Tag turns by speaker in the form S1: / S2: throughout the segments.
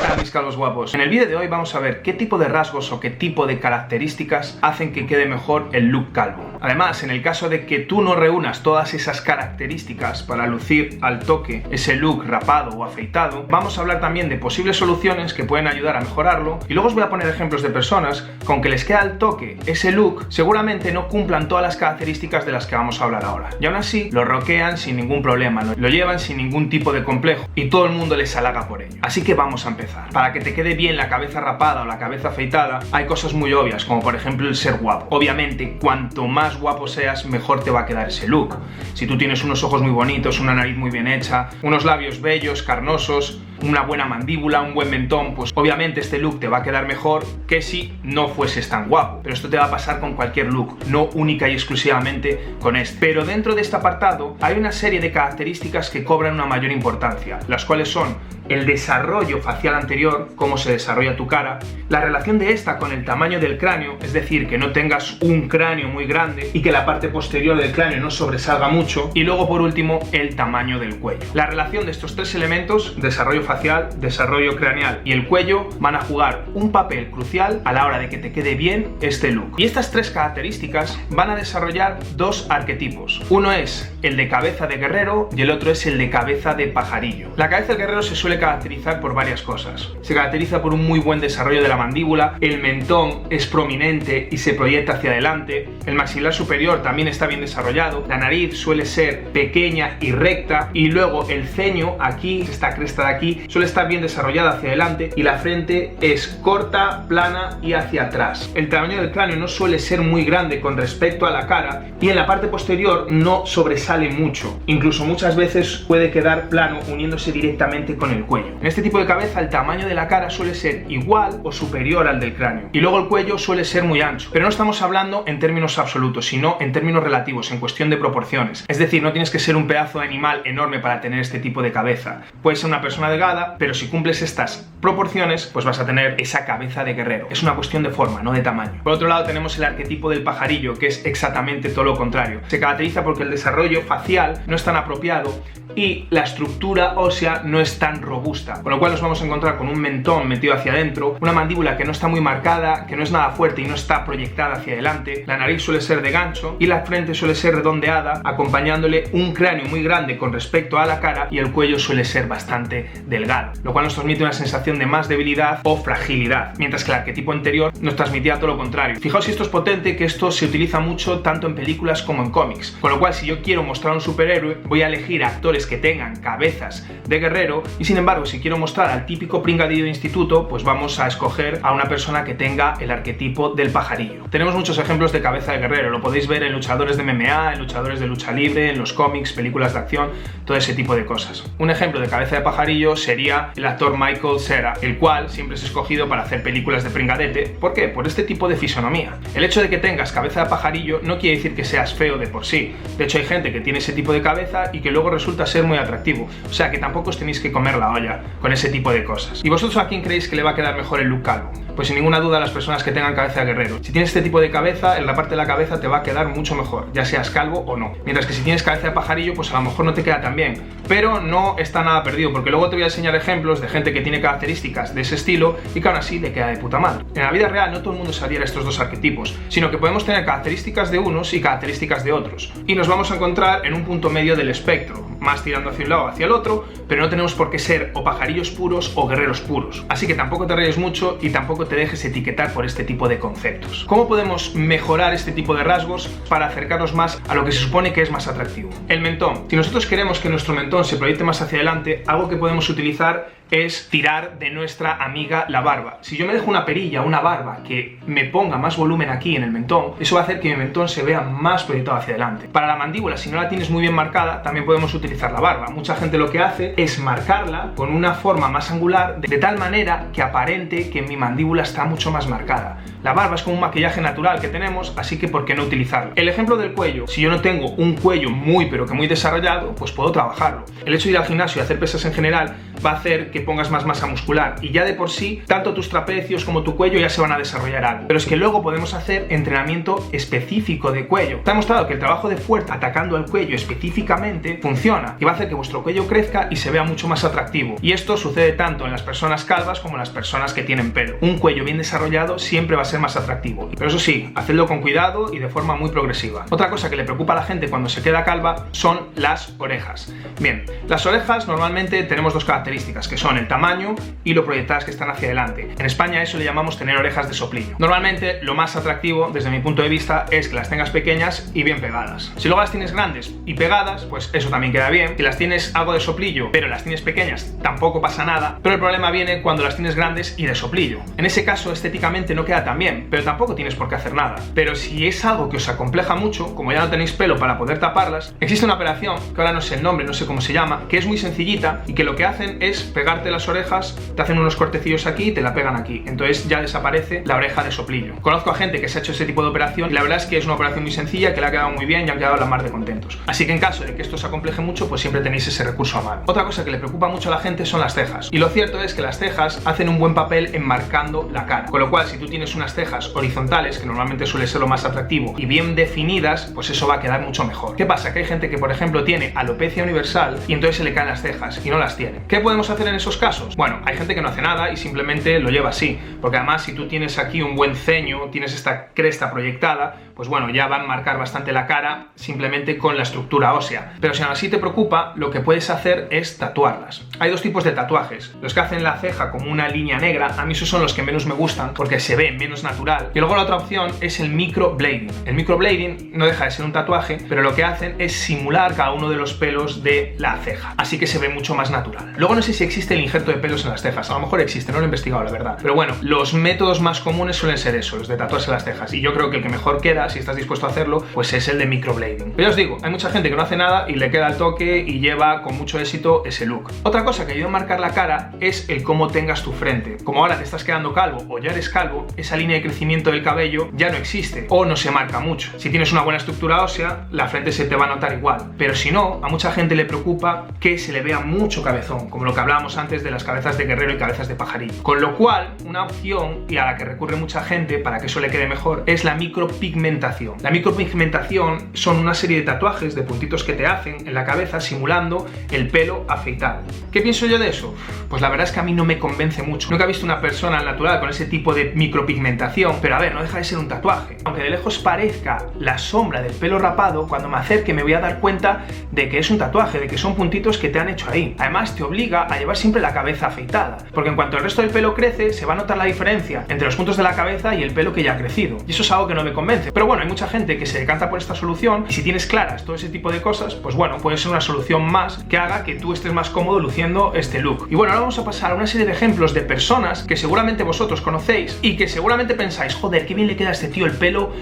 S1: tal, mis calvos guapos? En el vídeo de hoy vamos a ver qué tipo de rasgos o qué tipo de características hacen que quede mejor el look calvo. Además, en el caso de que tú no reúnas todas esas características para lucir al toque ese look rapado o afeitado, vamos a hablar también de posibles soluciones que pueden ayudar a mejorarlo, y luego os voy a poner ejemplos de personas que aunque les queda al toque ese look, seguramente no cumplan todas las características de las que vamos a hablar ahora. Y aún así, lo rockean sin ningún problema, lo llevan sin ningún tipo de complejo y todo el mundo les halaga por ello. Así que vamos a empezar. Para que te quede bien la cabeza rapada o la cabeza afeitada, hay cosas muy obvias, como por ejemplo el ser guapo. Obviamente, cuanto más guapo seas, mejor te va a quedar ese look. Si tú tienes unos ojos muy bonitos, una nariz muy bien hecha, unos labios bellos, carnosos, una buena mandíbula, un buen mentón, pues obviamente este look te va a quedar mejor que si no fueses tan guapo. Pero esto te va a pasar con cualquier look, no única y exclusivamente con este. Pero dentro de este apartado hay una serie de características que cobran una mayor importancia, las cuales son el desarrollo facial anterior, cómo se desarrolla tu cara, la relación de esta con el tamaño del cráneo, es decir, que no tengas un cráneo muy grande y que la parte posterior del cráneo no sobresalga mucho, y luego por último el tamaño del cuello. La relación de estos tres elementos, desarrollo facial, desarrollo craneal y el cuello, van a jugar un papel crucial a la hora de que te quede bien este look. Y estas tres características van a desarrollar dos arquetipos. Uno es el de cabeza de guerrero y el otro es el de cabeza de pajarillo. La cabeza del guerrero se suele caracterizar por varias cosas. Se caracteriza por un muy buen desarrollo de la mandíbula, el mentón es prominente y se proyecta hacia adelante, el maxilar superior también está bien desarrollado, la nariz suele ser pequeña y recta, y luego el ceño aquí, esta cresta de aquí, suele estar bien desarrollada hacia adelante, y la frente es corta, plana y hacia atrás. El tamaño del cráneo no suele ser muy grande con respecto a la cara, y en la parte posterior no sobresale mucho, incluso muchas veces puede quedar plano uniéndose directamente con el cuello. En este tipo de cabeza el tamaño de la cara suele ser igual o superior al del cráneo, y luego el cuello suele ser muy ancho. Pero no estamos hablando en términos absolutos, sino en términos relativos, en cuestión de proporciones. Es decir, no tienes que ser un pedazo de animal enorme para tener este tipo de cabeza. Puedes ser una persona delgada, pero si cumples estas proporciones, pues vas a tener esa cabeza de guerrero. Es una cuestión de forma, no de tamaño. Por otro lado tenemos el arquetipo del pajarillo, que es exactamente todo lo contrario. Se caracteriza porque el desarrollo facial no es tan apropiado y la estructura ósea no es tan robusta, con lo cual nos vamos a encontrar con un mentón metido hacia adentro, una mandíbula que no está muy marcada, que no es nada fuerte y no está proyectada hacia adelante, la nariz suele ser de gancho y la frente suele ser redondeada, acompañándole un cráneo muy grande con respecto a la cara, y el cuello suele ser bastante delgado, lo cual nos transmite una sensación de más debilidad o fragilidad, mientras que el arquetipo anterior nos transmitía todo lo contrario. Fijaos si esto es potente, que esto se utiliza mucho tanto en películas como en cómics, con lo cual si yo quiero mostrar un superhéroe voy a elegir actores que tengan cabezas de guerrero, y sin embargo si quiero mostrar al típico pringadillo de instituto, pues vamos a escoger a una persona que tenga el arquetipo del pajarillo. Tenemos muchos ejemplos de cabeza de guerrero, lo podéis ver en luchadores de MMA, en luchadores de lucha libre, en los cómics, películas de acción, todo ese tipo de cosas. Un ejemplo de cabeza de pajarillo sería el actor Michael Cera, el cual siempre es escogido para hacer películas de pringadete. ¿Por qué? Por este tipo de fisonomía. El hecho de que tengas cabeza de pajarillo no quiere decir que seas feo de por sí. De hecho hay gente que tiene ese tipo de cabeza y que luego resulta ser muy atractivo, o sea que tampoco os tenéis que comer la olla con ese tipo de cosas. ¿Y vosotros a quién creéis que le va a quedar mejor el look calvo? Pues sin ninguna duda a las personas que tengan cabeza de guerrero. Si tienes este tipo de cabeza, en la parte de la cabeza te va a quedar mucho mejor, ya seas calvo o no. Mientras que si tienes cabeza de pajarillo, pues a lo mejor no te queda tan bien, pero no está nada perdido, porque luego te voy a enseñar ejemplos de gente que tiene características de ese estilo y que aún así le queda de puta madre. En la vida real no todo el mundo se adhiere a estos dos arquetipos, sino que podemos tener características de unos y características de otros, y nos vamos a encontrar en un punto medio del espectro, más tirando hacia un lado o hacia el otro, pero no tenemos por qué ser o pajarillos puros o guerreros puros. Así que tampoco te rayes mucho y tampoco te dejes etiquetar por este tipo de conceptos. ¿Cómo podemos mejorar este tipo de rasgos para acercarnos más a lo que se supone que es más atractivo? El mentón. Si nosotros queremos que nuestro mentón se proyecte más hacia adelante, algo que podemos utilizar es tirar de nuestra amiga la barba. Si yo me dejo una perilla, una barba que me ponga más volumen aquí en el mentón, eso va a hacer que mi mentón se vea más proyectado hacia adelante. Para la mandíbula, si no la tienes muy bien marcada, también podemos utilizar la barba. Mucha gente lo que hace es marcarla con una forma más angular, de tal manera que aparente que mi mandíbula está mucho más marcada. La barba es como un maquillaje natural que tenemos, así que ¿por qué no utilizarlo? El ejemplo del cuello. Si yo no tengo un cuello muy pero que muy desarrollado, pues puedo trabajarlo. El hecho de ir al gimnasio y hacer pesas en general va a hacer que pongas más masa muscular y ya de por sí, tanto tus trapecios como tu cuello ya se van a desarrollar algo. Pero es que luego podemos hacer entrenamiento específico de cuello. Está demostrado que el trabajo de fuerza atacando al cuello específicamente funciona y va a hacer que vuestro cuello crezca y se vea mucho más atractivo. Y esto sucede tanto en las personas calvas como en las personas que tienen pelo. Un cuello bien desarrollado siempre va a ser más atractivo. Pero eso sí, hacedlo con cuidado y de forma muy progresiva. Otra cosa que le preocupa a la gente cuando se queda calva son las orejas. Bien, las orejas normalmente tenemos dos características, que son el tamaño y lo proyectadas que están hacia adelante. En España eso le llamamos tener orejas de soplillo. Normalmente lo más atractivo, desde mi punto de vista, es que las tengas pequeñas y bien pegadas. Si luego las tienes grandes y pegadas, pues eso también queda bien. Si las tienes algo de soplillo, pero las tienes pequeñas, tampoco pasa nada. Pero el problema viene cuando las tienes grandes y de soplillo. En ese caso, estéticamente no queda tan bien, pero tampoco tienes por qué hacer nada. Pero si es algo que os acompleja mucho, como ya no tenéis pelo para poder taparlas, existe una operación, que ahora no sé el nombre, no sé cómo se llama, que es muy sencillita y que lo que hacen es pegarte las orejas, te hacen unos cortecillos aquí y te la pegan aquí. Entonces ya desaparece la oreja de soplillo. Conozco a gente que se ha hecho ese tipo de operación y la verdad es que es una operación muy sencilla, que le ha quedado muy bien y han quedado la mar de contentos. Así que en caso de que esto os acompleje mucho, pues siempre tenéis ese recurso a mano. Otra cosa que le preocupa mucho a la gente son las cejas. Y lo cierto es que las cejas hacen un buen papel enmarcando la cara. Con lo cual, si tú tienes unas cejas horizontales, que normalmente suele ser lo más atractivo, y bien definidas, pues eso va a quedar mucho mejor. ¿Qué pasa? Que hay gente que, por ejemplo, tiene alopecia universal y entonces se le caen las cejas y no las tiene. ¿Qué podemos hacer en esos casos? Bueno, hay gente que no hace nada y simplemente lo lleva así, porque además si tú tienes aquí un buen ceño, tienes esta cresta proyectada, pues bueno, ya va a marcar bastante la cara simplemente con la estructura ósea. Pero si aún así te preocupa, lo que puedes hacer es tatuarlas. Hay dos tipos de tatuajes. Los que hacen la ceja como una línea negra, a mí esos son los que menos me gustan porque se ve menos natural. Y luego la otra opción es el microblading. El microblading no deja de ser un tatuaje, pero lo que hacen es simular cada uno de los pelos de la ceja, así que se ve mucho más natural. Luego no sé si existe el injerto de pelos en las cejas, a lo mejor existe, no lo he investigado la verdad, pero bueno, los métodos más comunes suelen ser eso, los de tatuarse las cejas, y yo creo que el que mejor queda, si estás dispuesto a hacerlo, pues es el de microblading. Pero ya os digo, hay mucha gente que no hace nada y le queda el toque y lleva con mucho éxito ese look. Otra cosa que ayuda a marcar la cara es el cómo tengas tu frente. Como ahora te estás quedando calvo o ya eres calvo, esa línea de crecimiento del cabello ya no existe o no se marca mucho. Si tienes una buena estructura ósea, la frente se te va a notar igual, pero si no, a mucha gente le preocupa que se le vea mucho cabezón, como lo que hablábamos antes de las cabezas de guerrero y cabezas de pajarillo. Con lo cual, una opción, y a la que recurre mucha gente para que eso le quede mejor, es la micropigmentación. La micropigmentación son una serie de tatuajes, de puntitos que te hacen en la cabeza simulando el pelo afeitado. ¿Qué pienso yo de eso? Pues la verdad es que a mí no me convence mucho. Nunca he visto una persona al natural con ese tipo de micropigmentación, pero a ver, no deja de ser un tatuaje. Aunque de lejos parezca la sombra del pelo rapado, cuando me acerque me voy a dar cuenta de que es un tatuaje, de que son puntitos que te han hecho ahí. Además te obliga a llevar siempre la cabeza afeitada, porque en cuanto el resto del pelo crece, se va a notar la diferencia entre los puntos de la cabeza y el pelo que ya ha crecido. Y eso es algo que no me convence. Pero bueno, hay mucha gente que se decanta por esta solución, y si tienes claras todo ese tipo de cosas, pues bueno, puede ser una solución más que haga que tú estés más cómodo luciendo este look. Y bueno, ahora vamos a pasar a una serie de ejemplos de personas que seguramente vosotros conocéis y que seguramente pensáis, joder, qué bien le queda a este tío el pelo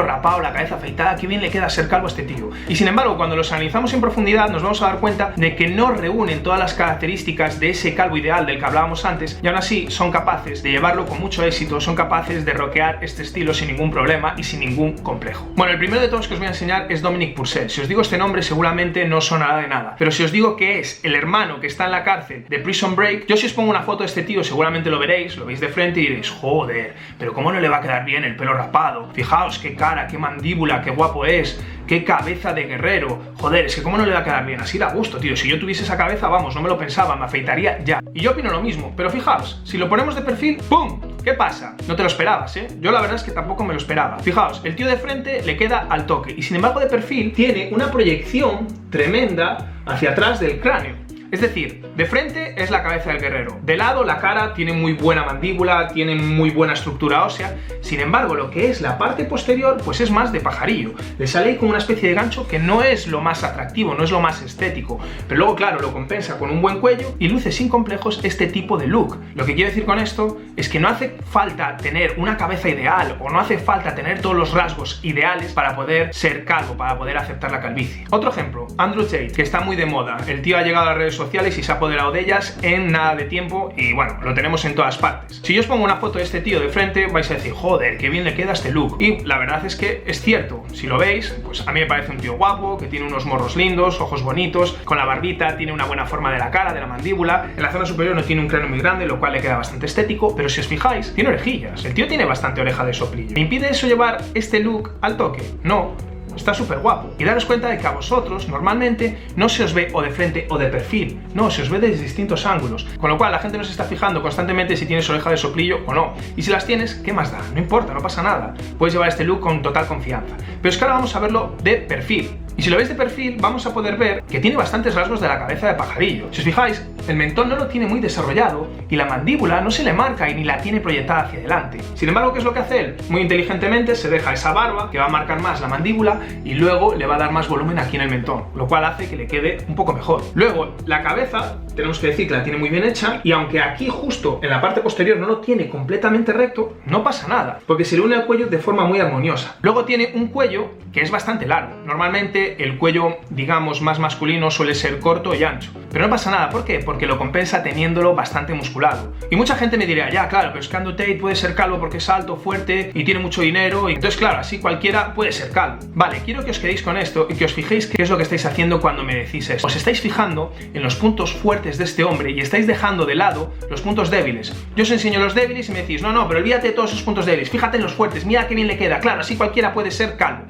S1: rapado, la cabeza afeitada, qué bien le queda ser calvo a este tío. Y sin embargo, cuando los analizamos en profundidad, nos vamos a dar cuenta de que no reúnen todas las características de ese calvo ideal del que hablábamos antes, y aún así son capaces de llevarlo con mucho éxito, son capaces de rockear este estilo sin ningún problema y sin ningún complejo. Bueno, el primero de todos que os voy a enseñar es Dominic Purcell. Si os digo este nombre seguramente no sonará de nada, pero si os digo que es el hermano que está en la cárcel de Prison Break, yo si os pongo una foto de este tío seguramente lo veréis, lo veis de frente y diréis, joder, pero cómo no le va a quedar bien el pelo rapado, fijaos qué cara, qué mandíbula, qué guapo es, qué cabeza de guerrero, joder, es que cómo no le va a quedar bien, así da gusto, tío, si yo tuviese esa cabeza, vamos, no me lo pensaba, me afeitaría ya. Y yo opino lo mismo, pero fijaos, si lo ponemos de perfil, ¡pum! ¿Qué pasa? No te lo esperabas, ¿eh? Yo la verdad es que tampoco me lo esperaba. Fijaos, el tío de frente le queda al toque y sin embargo de perfil tiene una proyección tremenda hacia atrás del cráneo. Es decir, de frente es la cabeza del guerrero, de lado la cara tiene muy buena mandíbula, tiene muy buena estructura ósea, sin embargo lo que es la parte posterior pues es más de pajarillo, le sale ahí como una especie de gancho que no es lo más atractivo, no es lo más estético, pero luego claro lo compensa con un buen cuello y luce sin complejos este tipo de look. Lo que quiero decir con esto es que no hace falta tener una cabeza ideal o no hace falta tener todos los rasgos ideales para poder ser calvo, para poder aceptar la calvicie. Otro ejemplo, Andrew Tate, que está muy de moda, el tío ha llegado a las redes sociales y se ha apoderado de ellas en nada de tiempo y bueno, lo tenemos en todas partes. Si yo os pongo una foto de este tío de frente, vais a decir, joder, qué bien le queda este look. Y la verdad es que es cierto, si lo veis, pues a mí me parece un tío guapo, que tiene unos morros lindos, ojos bonitos, con la barbita, tiene una buena forma de la cara, de la mandíbula, en la zona superior no tiene un cráneo muy grande, lo cual le queda bastante estético, pero si os fijáis, tiene orejillas, el tío tiene bastante oreja de soplillo. ¿Me impide eso llevar este look al toque? No. Está súper guapo. Y daros cuenta de que a vosotros normalmente no se os ve o de frente o de perfil, no, se os ve desde distintos ángulos, con lo cual la gente no se está fijando constantemente si tienes oreja de soplillo o no. Y si las tienes, ¿qué más da? No importa, no pasa nada. Puedes llevar este look con total confianza. Pero es que ahora vamos a verlo de perfil. Y si lo veis de perfil, vamos a poder ver que tiene bastantes rasgos de la cabeza de pajarillo. Si os fijáis, el mentón no lo tiene muy desarrollado y la mandíbula no se le marca y ni la tiene proyectada hacia adelante. Sin embargo, ¿qué es lo que hace él? Muy inteligentemente se deja esa barba que va a marcar más la mandíbula y luego le va a dar más volumen aquí en el mentón, lo cual hace que le quede un poco mejor. Luego, la cabeza, tenemos que decir que la tiene muy bien hecha y aunque aquí justo en la parte posterior no lo tiene completamente recto, no pasa nada, porque se le une al cuello de forma muy armoniosa. Luego tiene un cuello que es bastante largo. Normalmente el cuello, digamos, más masculino suele ser corto y ancho. Pero no pasa nada, ¿por qué? Porque lo compensa teniéndolo bastante musculado. Y mucha gente me diría, ya, claro, pero es que Andrew Tate puede ser calvo porque es alto, fuerte y tiene mucho dinero. Y entonces, claro, así cualquiera puede ser calvo. Vale, quiero que os quedéis con esto y que os fijéis qué es lo que estáis haciendo cuando me decís esto. Os estáis fijando en los puntos fuertes de este hombre y estáis dejando de lado los puntos débiles. Yo os enseño los débiles y me decís, no, pero olvídate de todos esos puntos débiles, fíjate en los fuertes, mira qué bien le queda. Claro, así cualquiera puede ser calvo.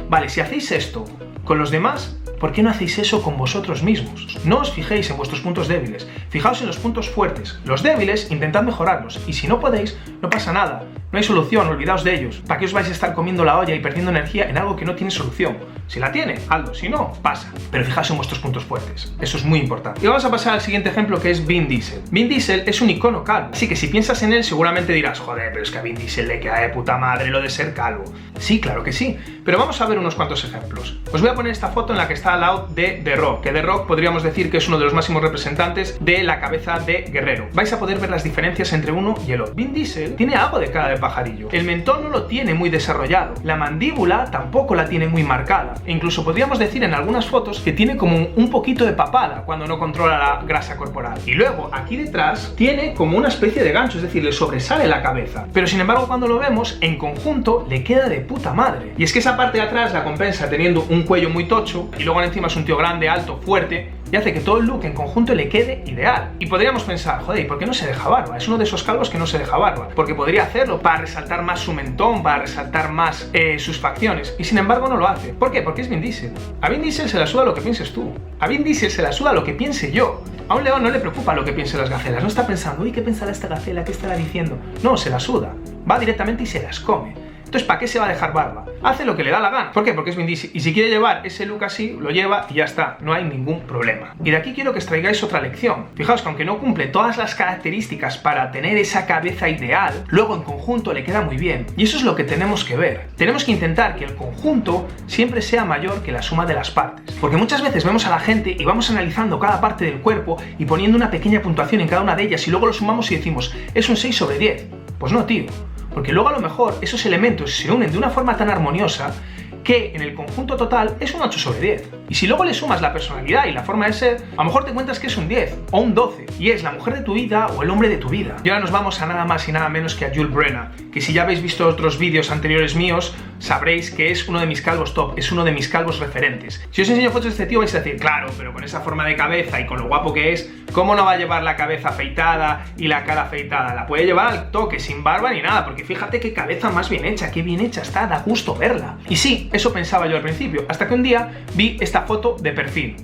S1: Vale, si hacéis esto con los demás, ¿por qué no hacéis eso con vosotros mismos? No os fijéis en vuestros puntos débiles, fijaos en los puntos fuertes. Los débiles, intentad mejorarlos, y si no podéis, no pasa nada. No hay solución, olvidaos de ellos. ¿Para qué os vais a estar comiendo la olla y perdiendo energía en algo que no tiene solución? Si la tiene, hazlo, si no, pasa. Pero fijaos en vuestros puntos fuertes, eso es muy importante. Y vamos a pasar al siguiente ejemplo, que es Vin Diesel. Vin Diesel es un icono calvo, así que si piensas en él seguramente dirás, joder, pero es que a Vin Diesel le queda de puta madre lo de ser calvo. Sí, claro que sí, pero vamos a ver unos cuantos ejemplos. Os voy a poner esta foto en la que está al lado de The Rock, que The Rock podríamos decir que es uno de los máximos representantes de la cabeza de guerrero. Vais a poder ver las diferencias entre uno y el otro. Vin Diesel tiene algo de cara de pajarillo. El mentón no lo tiene muy desarrollado. La mandíbula tampoco la tiene muy marcada. E incluso podríamos decir en algunas fotos que tiene como un poquito de papada cuando no controla la grasa corporal. Y luego aquí detrás tiene como una especie de gancho, es decir, le sobresale la cabeza. Pero sin embargo cuando lo vemos en conjunto le queda de puta madre. Y es que esa parte de atrás la compensa teniendo un cuello muy tocho y luego encima es un tío grande, alto, fuerte, y hace que todo el look en conjunto le quede ideal. Y podríamos pensar, joder, ¿y por qué no se deja barba? Es uno de esos calvos que no se deja barba, porque podría hacerlo para resaltar más su mentón, para resaltar más sus facciones, y sin embargo no lo hace. ¿Por qué? Porque es Vin Diesel. A Vin Diesel se la suda lo que pienses tú. A Vin Diesel se la suda lo que piense yo. A un león no le preocupa lo que piensen las gacelas, no está pensando, uy, ¿qué pensará esta gacela? ¿Qué estará diciendo? No, se la suda. Va directamente y se las come. Entonces, ¿para qué se va a dejar barba? Hace lo que le da la gana. ¿Por qué? Porque es Vin Diesel. Y si quiere llevar ese look así, lo lleva y ya está. No hay ningún problema. Y de aquí quiero que os traigáis otra lección. Fijaos que aunque no cumple todas las características para tener esa cabeza ideal, luego en conjunto le queda muy bien. Y eso es lo que tenemos que ver. Tenemos que intentar que el conjunto siempre sea mayor que la suma de las partes. Porque muchas veces vemos a la gente y vamos analizando cada parte del cuerpo y poniendo una pequeña puntuación en cada una de ellas y luego lo sumamos y decimos, es un 6 sobre 10. Pues no, tío. Porque luego a lo mejor esos elementos se unen de una forma tan armoniosa que en el conjunto total es un 8 sobre 10. Y si luego le sumas la personalidad y la forma de ser, a lo mejor te encuentras que es un 10 o un 12 y es la mujer de tu vida o el hombre de tu vida. Y ahora nos vamos a nada más y nada menos que a Jules Brenner, que si ya habéis visto otros vídeos anteriores míos, sabréis que es uno de mis calvos top, es uno de mis calvos referentes. Si os enseño fotos de este tío vais a decir, claro, pero con esa forma de cabeza y con lo guapo que es, ¿cómo no va a llevar la cabeza afeitada y la cara afeitada? La puede llevar al toque, sin barba ni nada, porque fíjate qué cabeza más bien hecha, qué bien hecha está, da gusto verla. Y sí, eso pensaba yo al principio, hasta que un día vi esta foto de perfil.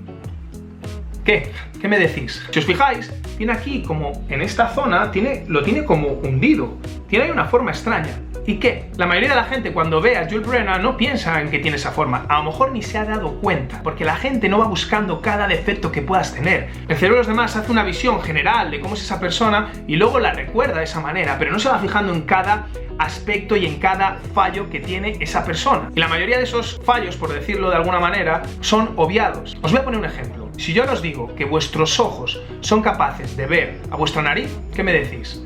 S1: ¿Qué? ¿Qué me decís? Si os fijáis, tiene aquí como en esta zona, lo tiene como hundido, tiene ahí una forma extraña. ¿Y qué? La mayoría de la gente cuando ve a Jules Brenner no piensa en que tiene esa forma, a lo mejor ni se ha dado cuenta, porque la gente no va buscando cada defecto que puedas tener. El cerebro de los demás hace una visión general de cómo es esa persona y luego la recuerda de esa manera, pero no se va fijando en cada aspecto y en cada fallo que tiene esa persona. Y la mayoría de esos fallos, por decirlo de alguna manera, son obviados. Os voy a poner un ejemplo. Si yo os digo que vuestros ojos son capaces de ver a vuestra nariz, ¿qué me decís?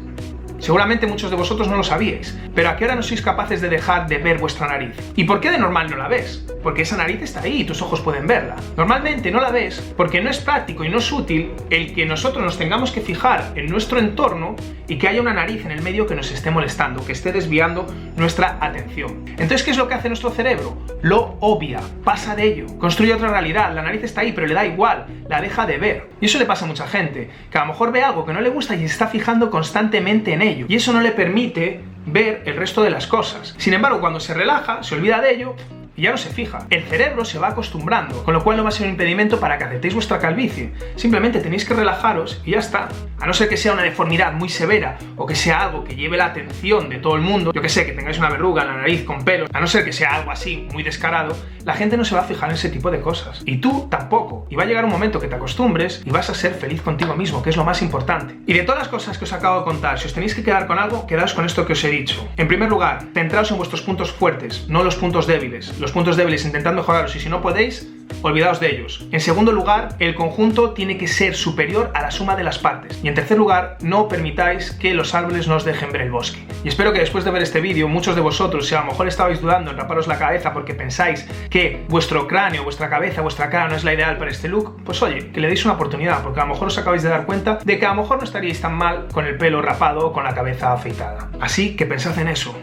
S1: Seguramente muchos de vosotros no lo sabíais, pero ¿a qué hora no sois capaces de dejar de ver vuestra nariz? ¿Y por qué de normal no la ves? Porque esa nariz está ahí y tus ojos pueden verla. Normalmente no la ves porque no es práctico y no es útil el que nosotros nos tengamos que fijar en nuestro entorno y que haya una nariz en el medio que nos esté molestando, que esté desviando nuestra atención. Entonces, ¿qué es lo que hace nuestro cerebro? Lo obvia, pasa de ello, construye otra realidad. La nariz está ahí, pero le da igual, la deja de ver. Y eso le pasa a mucha gente, que a lo mejor ve algo que no le gusta y se está fijando constantemente en ello. Y eso no le permite ver el resto de las cosas. Sin embargo, cuando se relaja, se olvida de ello y ya no se fija. El cerebro se va acostumbrando, con lo cual no va a ser un impedimento para que aceptéis vuestra calvicie. Simplemente tenéis que relajaros y ya está. A no ser que sea una deformidad muy severa o que sea algo que lleve la atención de todo el mundo, yo que sé, que tengáis una verruga en la nariz con pelos, a no ser que sea algo así muy descarado, la gente no se va a fijar en ese tipo de cosas. Y tú tampoco. Y va a llegar un momento que te acostumbres y vas a ser feliz contigo mismo, que es lo más importante. Y de todas las cosas que os acabo de contar, si os tenéis que quedar con algo, quedaos con esto que os he dicho. En primer lugar, centraos en vuestros puntos fuertes, no los puntos débiles. Los puntos débiles intentad mejorarlos y si no podéis, olvidaos de ellos. En segundo lugar, el conjunto tiene que ser superior a la suma de las partes. Y en tercer lugar, no permitáis que los árboles no os dejen ver el bosque. Y espero que después de ver este vídeo, muchos de vosotros, si a lo mejor estabais dudando en raparos la cabeza porque pensáis que vuestro cráneo, vuestra cabeza, vuestra cara no es la ideal para este look, pues oye, que le deis una oportunidad, porque a lo mejor os acabáis de dar cuenta de que a lo mejor no estaríais tan mal con el pelo rapado o con la cabeza afeitada. Así que pensad en eso.